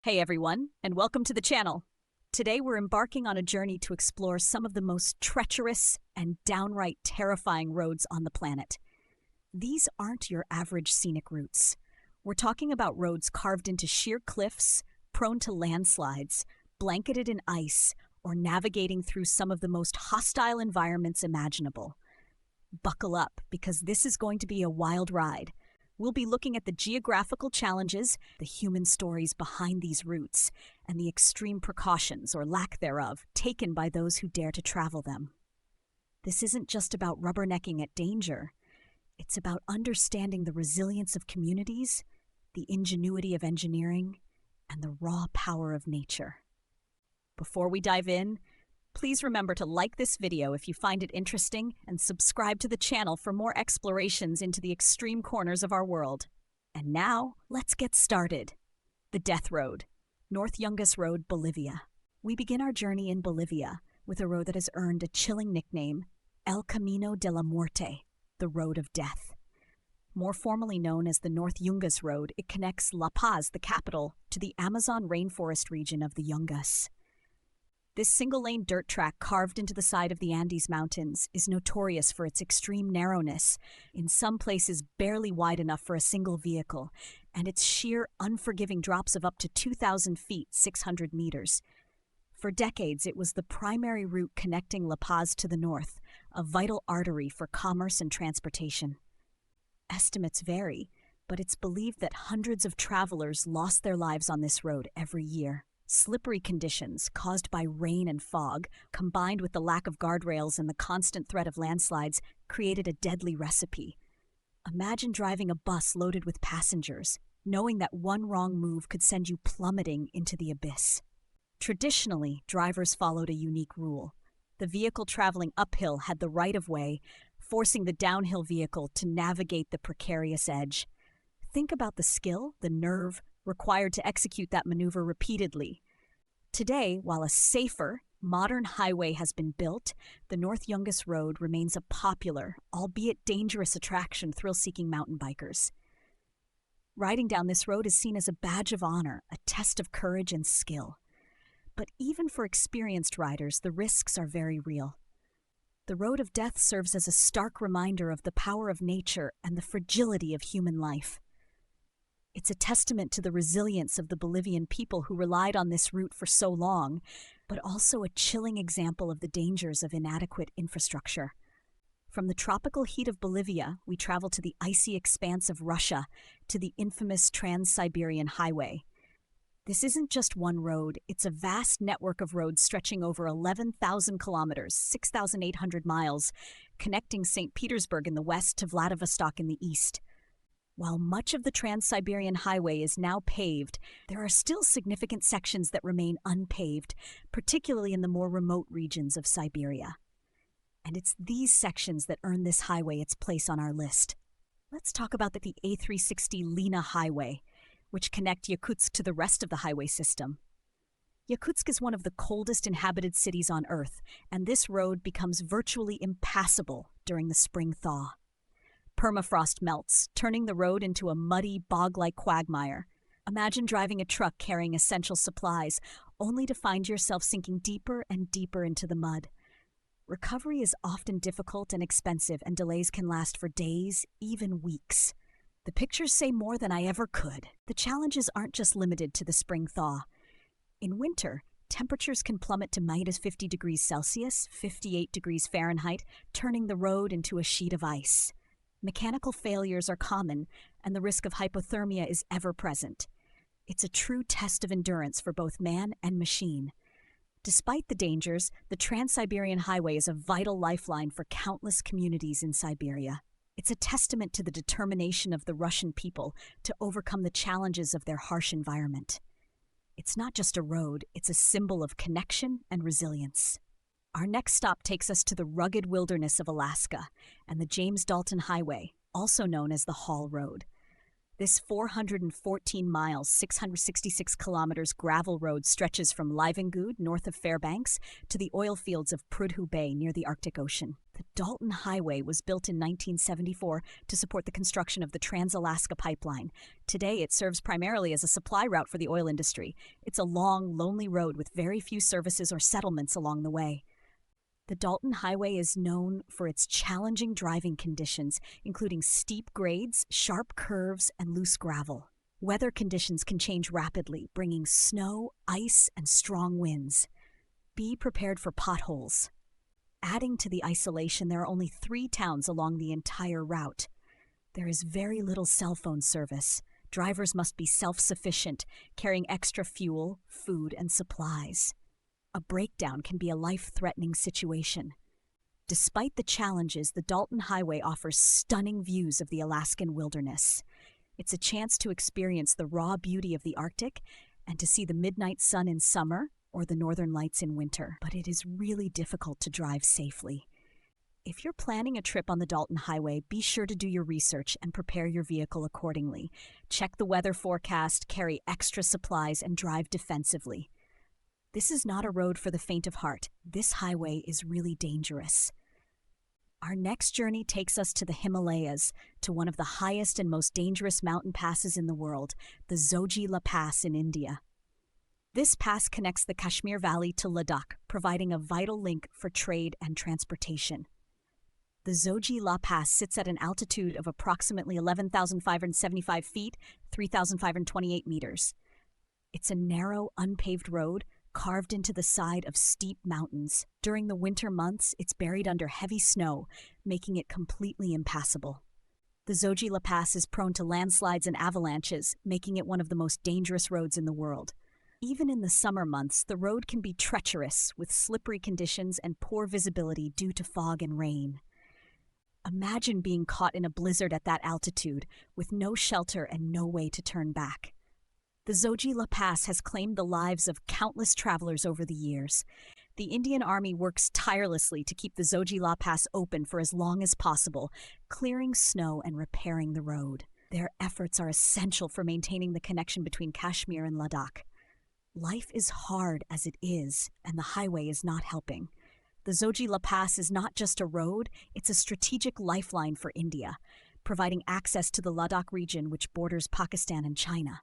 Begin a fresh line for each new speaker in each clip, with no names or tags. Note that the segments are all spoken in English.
Hey everyone, and welcome to the channel. Today we're embarking on a journey to explore some of the most treacherous and downright terrifying roads on the planet. These aren't your average scenic routes. We're talking about roads carved into sheer cliffs, prone to landslides, blanketed in ice, or navigating through some of the most hostile environments imaginable. Buckle up, because this is going to be a wild ride. We'll be looking at the geographical challenges, the human stories behind these routes, and the extreme precautions, or lack thereof, taken by those who dare to travel them. This isn't just about rubbernecking at danger. It's about understanding the resilience of communities, the ingenuity of engineering, and the raw power of nature. Before we dive in, please remember to like this video if you find it interesting and subscribe to the channel for more explorations into the extreme corners of our world. And now, let's get started. The Death Road, North Yungas Road, Bolivia. We begin our journey in Bolivia with a road that has earned a chilling nickname, El Camino de la Muerte, the Road of Death. More formally known as the North Yungas Road, it connects La Paz, the capital, to the Amazon rainforest region of the Yungas. This single-lane dirt track carved into the side of the Andes Mountains is notorious for its extreme narrowness, in some places barely wide enough for a single vehicle, and its sheer, unforgiving drops of up to 2,000 feet, 600 meters. For decades, it was the primary route connecting La Paz to the north, a vital artery for commerce and transportation. Estimates vary, but it's believed that hundreds of travelers lost their lives on this road every year. Slippery conditions caused by rain and fog, combined with the lack of guardrails and the constant threat of landslides, created a deadly recipe. Imagine driving a bus loaded with passengers, knowing that one wrong move could send you plummeting into the abyss. Traditionally, drivers followed a unique rule. The vehicle traveling uphill had the right-of-way, forcing the downhill vehicle to navigate the precarious edge. Think about the skill, the nerve, required to execute that maneuver repeatedly. Today, while a safer, modern highway has been built, the North Yungas Road remains a popular, albeit dangerous attraction thrill-seeking mountain bikers. Riding down this road is seen as a badge of honor, a test of courage and skill. But even for experienced riders, the risks are very real. The Road of Death serves as a stark reminder of the power of nature and the fragility of human life. It's a testament to the resilience of the Bolivian people who relied on this route for so long, but also a chilling example of the dangers of inadequate infrastructure. From the tropical heat of Bolivia, we travel to the icy expanse of Russia, to the infamous Trans-Siberian Highway. This isn't just one road, it's a vast network of roads stretching over 11,000 kilometers, 6,800 miles, connecting St. Petersburg in the west to Vladivostok in the east. While much of the Trans-Siberian Highway is now paved, there are still significant sections that remain unpaved, particularly in the more remote regions of Siberia. And it's these sections that earn this highway its place on our list. Let's talk about the A360 Lena Highway, which connect Yakutsk to the rest of the highway system. Yakutsk is one of the coldest inhabited cities on Earth, and this road becomes virtually impassable during the spring thaw. Permafrost melts, turning the road into a muddy, bog-like quagmire. Imagine driving a truck carrying essential supplies, only to find yourself sinking deeper and deeper into the mud. Recovery is often difficult and expensive, and delays can last for days, even weeks. The pictures say more than I ever could. The challenges aren't just limited to the spring thaw. In winter, temperatures can plummet to minus 50 degrees Celsius, 58 degrees Fahrenheit, turning the road into a sheet of ice. Mechanical failures are common, and the risk of hypothermia is ever present. It's a true test of endurance for both man and machine. Despite the dangers, the Trans-Siberian Highway is a vital lifeline for countless communities in Siberia. It's a testament to the determination of the Russian people to overcome the challenges of their harsh environment. It's not just a road, it's a symbol of connection and resilience. Our next stop takes us to the rugged wilderness of Alaska and the Dalton Highway, also known as the Hall Road. This 414 miles, 666 kilometers gravel road stretches from Livengood, north of Fairbanks, to the oil fields of Prudhoe Bay near the Arctic Ocean. The Dalton Highway was built in 1974 to support the construction of the Trans-Alaska Pipeline. Today, it serves primarily as a supply route for the oil industry. It's a long, lonely road with very few services or settlements along the way. The Dalton Highway is known for its challenging driving conditions, including steep grades, sharp curves, and loose gravel. Weather conditions can change rapidly, bringing snow, ice, and strong winds. Be prepared for potholes. Adding to the isolation, there are only 3 towns along the entire route. There is very little cell phone service. Drivers must be self-sufficient, carrying extra fuel, food, and supplies. A breakdown can be a life-threatening situation. Despite the challenges, the Dalton Highway offers stunning views of the Alaskan wilderness. It's a chance to experience the raw beauty of the Arctic and to see the midnight sun in summer or the northern lights in winter. But it is really difficult to drive safely. If you're planning a trip on the Dalton Highway, be sure to do your research and prepare your vehicle accordingly. Check the weather forecast, carry extra supplies, and drive defensively. This is not a road for the faint of heart. This highway is really dangerous. Our next journey takes us to the Himalayas, to one of the highest and most dangerous mountain passes in the world, the Zoji La Pass in India. This pass connects the Kashmir Valley to Ladakh, providing a vital link for trade and transportation. The Zoji La Pass sits at an altitude of approximately 11,575 feet, 3,528 meters. It's a narrow, unpaved road carved into the side of steep mountains. During the winter months, it's buried under heavy snow, making it completely impassable. The Zoji La Pass is prone to landslides and avalanches, making it one of the most dangerous roads in the world. Even in the summer months, the road can be treacherous, with slippery conditions and poor visibility due to fog and rain. Imagine being caught in a blizzard at that altitude, with no shelter and no way to turn back. The Zoji La Pass has claimed the lives of countless travelers over the years. The Indian Army works tirelessly to keep the Zoji La Pass open for as long as possible, clearing snow and repairing the road. Their efforts are essential for maintaining the connection between Kashmir and Ladakh. Life is hard as it is, and the highway is not helping. The Zoji La Pass is not just a road, it's a strategic lifeline for India, providing access to the Ladakh region which borders Pakistan and China.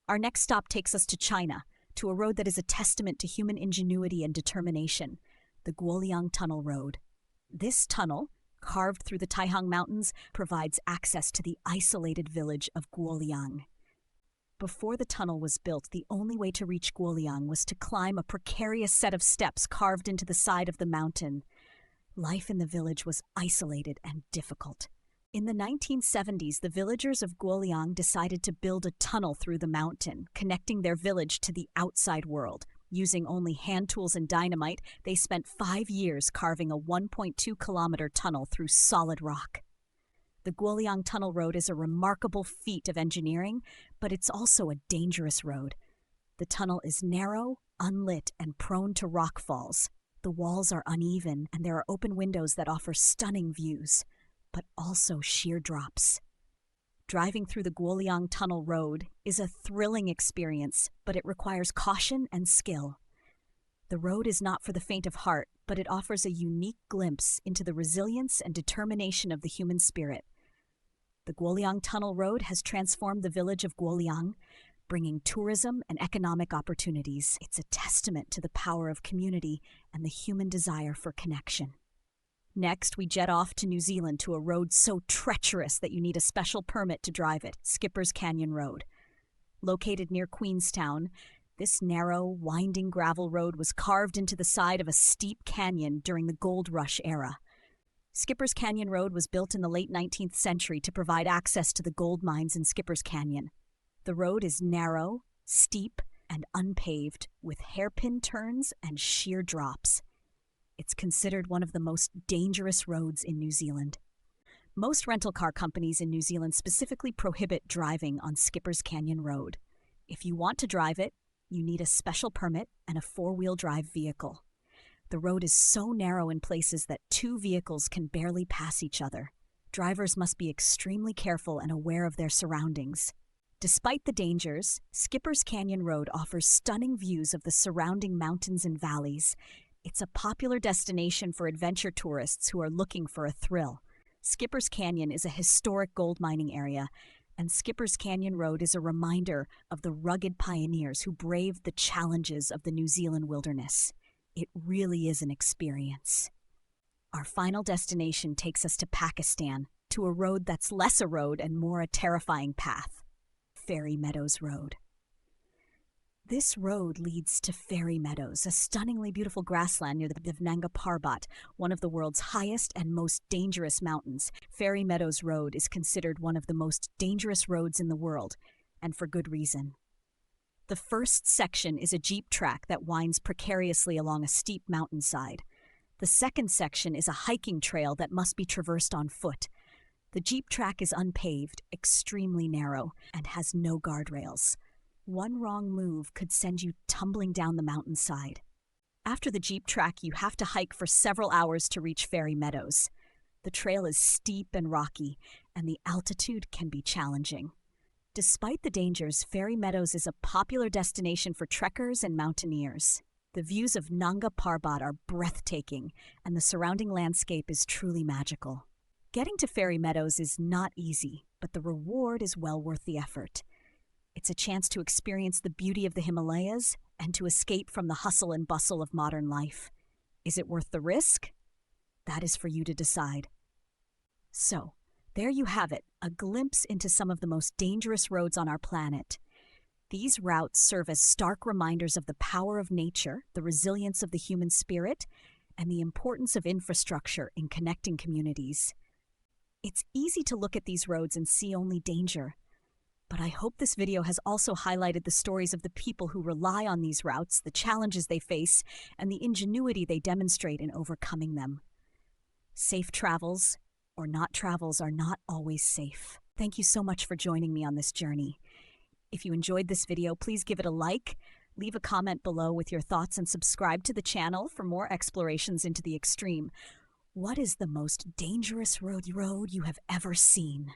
Our next stop takes us to China, to a road that is a testament to human ingenuity and determination, the Guoliang Tunnel Road. This tunnel, carved through the Taihang Mountains, provides access to the isolated village of Guoliang. Before the tunnel was built, the only way to reach Guoliang was to climb a precarious set of steps carved into the side of the mountain. Life in the village was isolated and difficult. In the 1970s, the villagers of Guoliang decided to build a tunnel through the mountain, connecting their village to the outside world. Using only hand tools and dynamite, they spent 5 years carving a 1.2-kilometer tunnel through solid rock. The Guoliang Tunnel Road is a remarkable feat of engineering, but it's also a dangerous road. The tunnel is narrow, unlit, and prone to rock falls. The walls are uneven, and there are open windows that offer stunning views, but also sheer drops. Driving through the Guoliang Tunnel Road is a thrilling experience, but it requires caution and skill. The road is not for the faint of heart, but it offers a unique glimpse into the resilience and determination of the human spirit. The Guoliang Tunnel Road has transformed the village of Guoliang, bringing tourism and economic opportunities. It's a testament to the power of community and the human desire for connection. Next, we jet off to New Zealand to a road so treacherous that you need a special permit to drive it, Skipper's Canyon Road. Located near Queenstown, this narrow, winding gravel road was carved into the side of a steep canyon during the Gold Rush era. Skipper's Canyon Road was built in the late 19th century to provide access to the gold mines in Skipper's Canyon. The road is narrow, steep, and unpaved, with hairpin turns and sheer drops. It's considered one of the most dangerous roads in New Zealand. Most rental car companies in New Zealand specifically prohibit driving on Skipper's Canyon Road. If you want to drive it, you need a special permit and a 4-wheel drive vehicle. The road is so narrow in places that 2 vehicles can barely pass each other. drivers must be extremely careful and aware of their surroundings. Despite the dangers, Skipper's Canyon Road offers stunning views of the surrounding mountains and valleys. It's a popular destination for adventure tourists who are looking for a thrill. Skipper's Canyon is a historic gold mining area, and Skipper's Canyon Road is a reminder of the rugged pioneers who braved the challenges of the New Zealand wilderness. It really is an experience. Our final destination takes us to Pakistan, to a road that's less a road and more a terrifying path. Fairy Meadows Road. This road leads to Fairy Meadows, a stunningly beautiful grassland near the Nanga Parbat, one of the world's highest and most dangerous mountains. Fairy Meadows Road is considered one of the most dangerous roads in the world, and for good reason. The first section is a jeep track that winds precariously along a steep mountainside. The second section is a hiking trail that must be traversed on foot. The jeep track is unpaved, extremely narrow, and has no guardrails. One wrong move could send you tumbling down the mountainside. After the jeep track, you have to hike for several hours to reach Fairy Meadows. The trail is steep and rocky, and the altitude can be challenging. Despite the dangers, Fairy Meadows is a popular destination for trekkers and mountaineers. The views of Nanga Parbat are breathtaking, and the surrounding landscape is truly magical. Getting to Fairy Meadows is not easy, but the reward is well worth the effort. It's a chance to experience the beauty of the Himalayas and to escape from the hustle and bustle of modern life. Is it worth the risk? That is for you to decide. So, there you have it, a glimpse into some of the most dangerous roads on our planet. These routes serve as stark reminders of the power of nature, the resilience of the human spirit, and the importance of infrastructure in connecting communities. It's easy to look at these roads and see only danger. But I hope this video has also highlighted the stories of the people who rely on these routes, the challenges they face, and the ingenuity they demonstrate in overcoming them. Safe travels, or not travels, are not always safe. Thank you so much for joining me on this journey. If you enjoyed this video, please give it a like, leave a comment below with your thoughts, and subscribe to the channel for more explorations into the extreme. What is the most dangerous road you have ever seen?